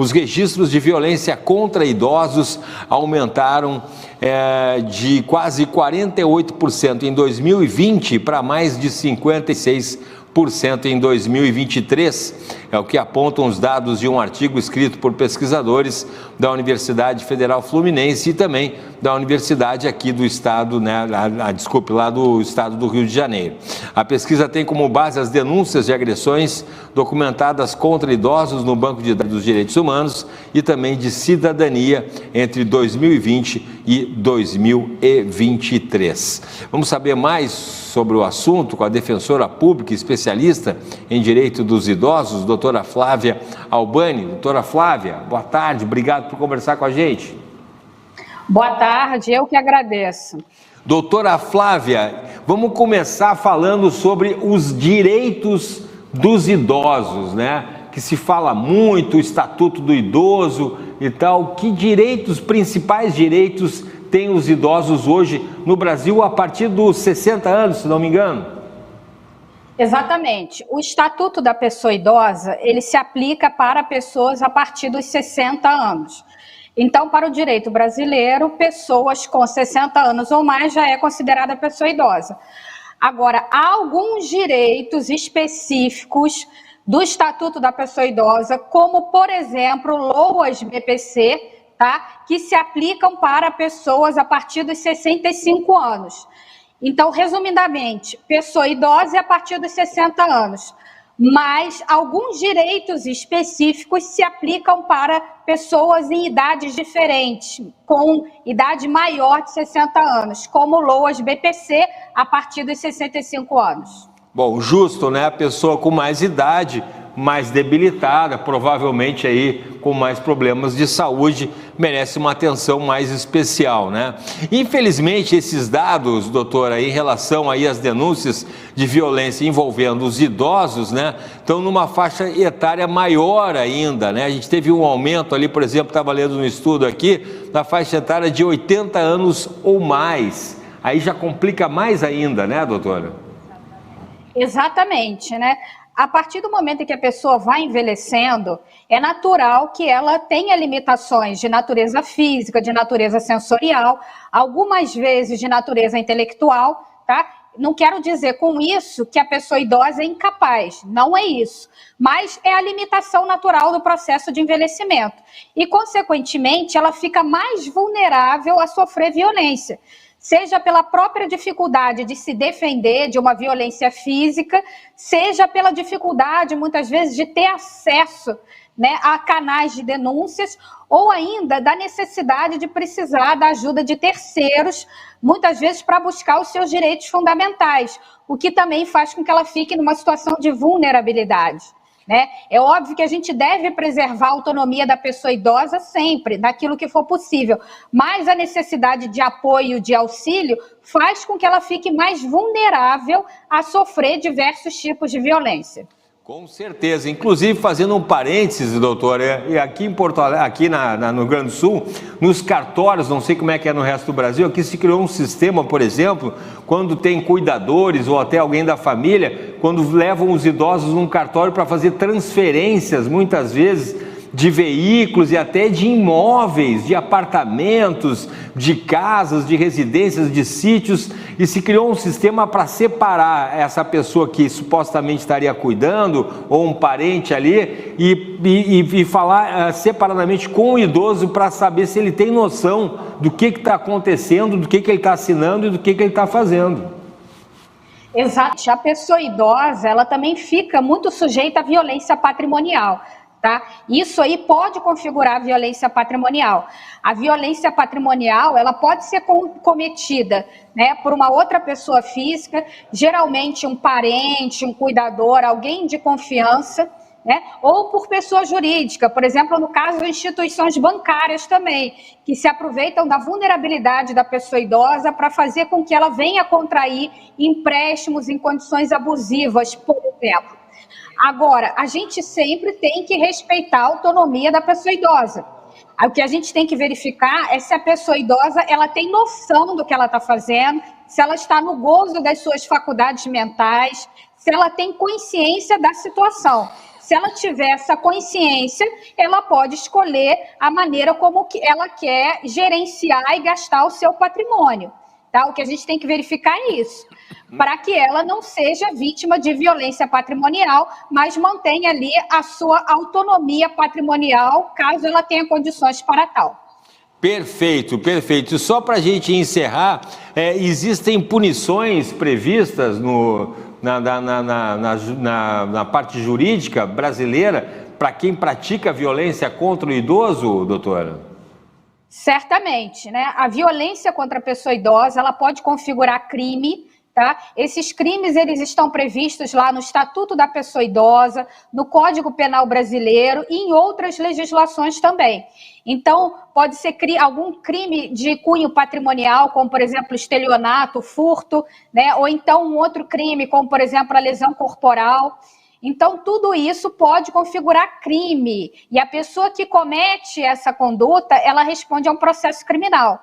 Os registros de violência contra idosos aumentaram de quase 48% em 2020 para mais de 56% em 2023, é o que apontam os dados de um artigo escrito por pesquisadores da Universidade Federal Fluminense e também da Universidade aqui do estado, lá do estado do Rio de Janeiro. A pesquisa tem como base as denúncias de agressões documentadas contra idosos no Banco de Dados dos Direitos Humanos e também de cidadania entre 2020 e 2023. Vamos saber mais sobre o assunto com a defensora pública especialista em direito dos idosos, doutora Flávia Albani. Doutora Flávia, boa tarde, obrigado por conversar com a gente. Boa tarde, eu que agradeço. Doutora Flávia, vamos começar falando sobre os direitos dos idosos, né? Que se fala muito, o Estatuto do Idoso e tal. Que direitos, principais direitos, têm os idosos hoje no Brasil a partir dos 60 anos, se não me engano? Exatamente. O Estatuto da Pessoa Idosa, ele se aplica para pessoas a partir dos 60 anos. Então, para o direito brasileiro, pessoas com 60 anos ou mais já é considerada pessoa idosa. Agora, há alguns direitos específicos do Estatuto da Pessoa Idosa, como, por exemplo, LOAS BPC, tá? Que se aplicam para pessoas a partir dos 65 anos. Então, resumidamente, pessoa idosa é a partir dos 60 anos, mas alguns direitos específicos se aplicam para pessoas em idades diferentes, com idade maior de 60 anos, como o LOAS BPC, a partir dos 65 anos. Bom, justo, né? A pessoa com mais idade, mais debilitada, provavelmente aí com mais problemas de saúde, merece uma atenção mais especial, né? Infelizmente, esses dados, doutora, em relação aí às denúncias de violência envolvendo os idosos, né, estão numa faixa etária maior ainda, né? A gente teve um aumento ali, por exemplo, estava lendo no estudo aqui, na faixa etária de 80 anos ou mais. Aí já complica mais ainda, né, doutora? Exatamente, né? A partir do momento em que a pessoa vai envelhecendo, é natural que ela tenha limitações de natureza física, de natureza sensorial, algumas vezes de natureza intelectual, tá? Não quero dizer com isso que a pessoa idosa é incapaz, não é isso, mas é a limitação natural do processo de envelhecimento e, consequentemente, ela fica mais vulnerável a sofrer violência, seja pela própria dificuldade de se defender de uma violência física, seja pela dificuldade, muitas vezes, de ter acesso, né, a canais de denúncias, ou ainda da necessidade de precisar da ajuda de terceiros, muitas vezes para buscar os seus direitos fundamentais, o que também faz com que ela fique numa situação de vulnerabilidade. Né? É óbvio que a gente deve preservar a autonomia da pessoa idosa sempre, naquilo que for possível, mas a necessidade de apoio, de auxílio, faz com que ela fique mais vulnerável a sofrer diversos tipos de violência. Com certeza, inclusive fazendo um parênteses, doutora, e aqui em Porto Alegre, aqui no Rio Grande do Sul, nos cartórios, não sei como é que é no resto do Brasil, aqui se criou um sistema, por exemplo, quando tem cuidadores ou até alguém da família, quando levam os idosos num cartório para fazer transferências, muitas vezes, de veículos e até de imóveis, de apartamentos, de casas, de residências, de sítios, e se criou um sistema para separar essa pessoa que supostamente estaria cuidando, ou um parente ali, e falar separadamente com o idoso para saber se ele tem noção do que está acontecendo, do que ele está assinando e do que ele está fazendo. Exato. A pessoa idosa, ela também fica muito sujeita à violência patrimonial. Tá? Isso aí pode configurar a violência patrimonial. A violência patrimonial, ela pode ser cometida, né, por uma outra pessoa física, geralmente um parente, um cuidador, alguém de confiança, né, ou por pessoa jurídica, por exemplo, no caso de instituições bancárias também, que se aproveitam da vulnerabilidade da pessoa idosa para fazer com que ela venha contrair empréstimos em condições abusivas, por exemplo. Agora, a gente sempre tem que respeitar a autonomia da pessoa idosa. O que a gente tem que verificar é se a pessoa idosa ela tem noção do que ela está fazendo, se ela está no gozo das suas faculdades mentais, se ela tem consciência da situação. se ela tiver essa consciência, ela pode escolher a maneira como que ela quer gerenciar e gastar o seu patrimônio. Tá? O que a gente tem que verificar é isso, para que ela não seja vítima de violência patrimonial, mas mantenha ali a sua autonomia patrimonial, caso ela tenha condições para tal. Perfeito, perfeito. Só para a gente encerrar, existem punições previstas na parte jurídica brasileira para quem pratica violência contra o idoso, doutora? Certamente, né? A violência contra a pessoa idosa, ela pode configurar crime, tá? Esses crimes, eles estão previstos lá no Estatuto da Pessoa Idosa, no Código Penal Brasileiro e em outras legislações também. Então, pode ser algum crime de cunho patrimonial, como, por exemplo, estelionato, furto, né? Ou então um outro crime, como, por exemplo, a lesão corporal. Então, tudo isso pode configurar crime. E a pessoa que comete essa conduta, ela responde a um processo criminal.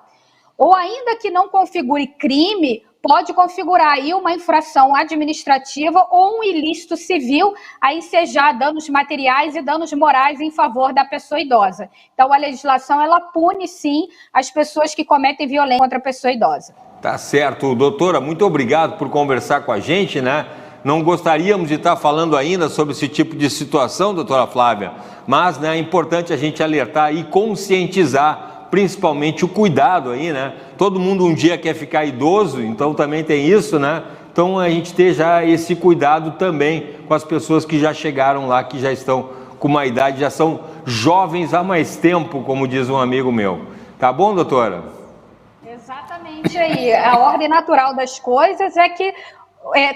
Ou ainda que não configure crime, pode configurar aí uma infração administrativa ou um ilícito civil a ensejar danos materiais e danos morais em favor da pessoa idosa. Então, a legislação, ela pune, sim, as pessoas que cometem violência contra a pessoa idosa. Tá certo. Doutora, muito obrigado por conversar com a gente, né? Não gostaríamos de estar falando ainda sobre esse tipo de situação, doutora Flávia, mas, né, é importante a gente alertar e conscientizar, principalmente o cuidado aí, né? Todo mundo um dia quer ficar idoso, então também tem isso, né? Então a gente ter já esse cuidado também com as pessoas que já chegaram lá, que já estão com uma idade, já são jovens há mais tempo, como diz um amigo meu. Tá bom, doutora? Exatamente aí. A ordem natural das coisas é que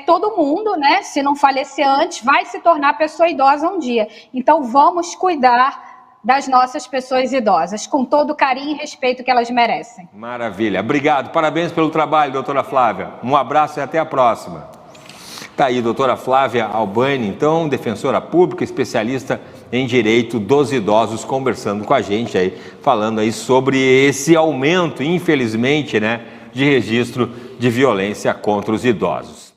todo mundo, né, se não falecer antes, vai se tornar pessoa idosa um dia. Então, vamos cuidar das nossas pessoas idosas, com todo o carinho e respeito que elas merecem. Maravilha. Obrigado. Parabéns pelo trabalho, doutora Flávia. Um abraço e até a próxima. Tá aí, doutora Flávia Albani, então, defensora pública, especialista em direito dos idosos, conversando com a gente aí, falando aí sobre esse aumento, infelizmente, né, de registro de violência contra os idosos.